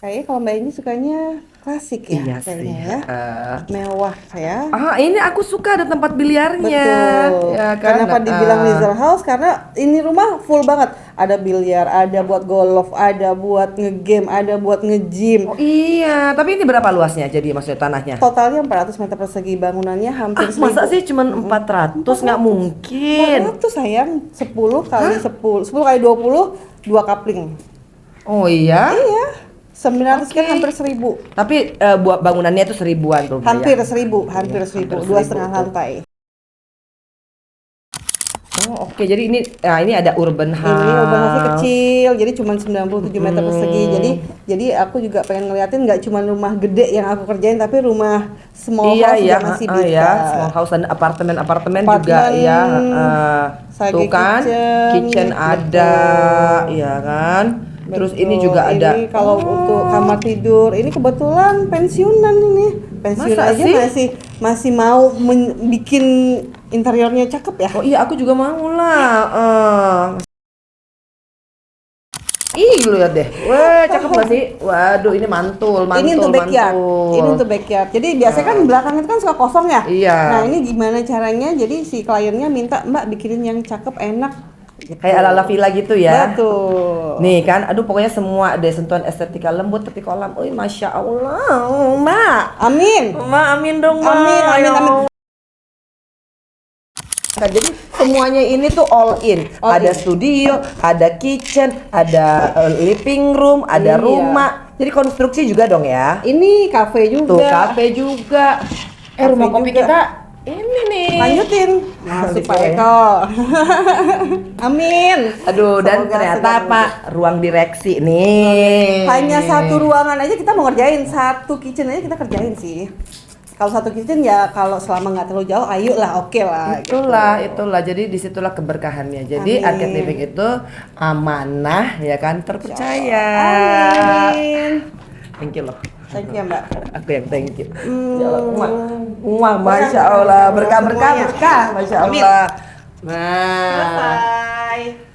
Kayaknya kalau Mbak ini sukanya klasik ya, Iya kayaknya sih. ya. Mewah ya. Ini aku suka ada tempat biliarnya, Betul. ya kan? Kenapa dibilang leisure house? Karena ini rumah full banget. Ada biliar, ada buat golf, ada buat ngegame, ada buat Oh nge-gym. iya, tapi ini berapa luasnya? Jadi maksudnya tanahnya? Totalnya 400 meter persegi, bangunannya hampir Masa 1000. sih cuman Mm-mm. 400? Nggak 400. mungkin. 400 sayang, 10 kali 10, 10 kali 20, 2 kapling. Oh iya? Iya, 900 kan Oke. hampir 1000. Tapi buat bangunannya itu seribuan rumah ya? Hampir 1000, hampir Iya, hampir 1000, dua seribu setengah tuh. lantai. Oh oke, jadi ini ada urban Ini urban house-nya house. kecil, jadi cuma 97 meter persegi. Jadi Hmm, jadi aku juga pengen ngeliatin nggak cuma rumah gede yang aku kerjain, tapi rumah small iya house ya, juga masih bisa. ya, small house dan apartemen-apartemen juga Apartemen, ya. Tuh sage kan, kitchen, kitchen ada, betul. ya kan. Terus ini Betul. juga Ini ada. kalau untuk kamar tidur, ini kebetulan pensiunan ini. Pensiun Masa aja sih? masih masih mau bikin interiornya cakep ya. Oh iya, aku juga mau lah. Lu lihat deh. Wah, cakep gak sih? Waduh, ini mantul, Ini mantul, untuk backyard. Ini mantul. untuk backyard. Jadi biasanya kan belakang itu kan suka kosong ya. Iya, Nah, ini gimana caranya? Jadi si kliennya minta, "Mbak, bikinin yang cakep, enak." Gitu. kayak ala-ala villa gitu ya. Betul. Nih kan, aduh pokoknya semua ada sentuhan estetika lembut tepi kolam. Wih, masya Allah, Mbak. Amin. Mbak, amin dong, Amin, Mbak. amin, Ya amin. Nah, jadi semuanya ini tuh all in. All Ada in. studio, ada kitchen, ada living room, ada Iya. rumah. Jadi konstruksi juga dong ya. Ini cafe juga. Tuh kafe juga. Rumah Cafe kopi juga. kita ini nih. Lanjutin. Masuk Pak Bismillah. Eko. Amin. Aduh, dan Semoga ternyata segala apa? Ruang direksi nih. hanya satu ruangan aja kita mau ngerjain, satu kitchen aja kita kerjain sih. Kalau satu kitchen ya kalau selama nggak terlalu jauh, ayo lah, oke lah. Itulah. Jadi disitulah keberkahannya. Jadi Amin. Arcade Living itu amanah, ya kan, terpercaya. Amin. Thank you loh. Thank you ya Mbak. Aku yang thank you. Ya Allah, masya Allah, berkah, semuanya. masya Amin. Allah. Nah. Selesai.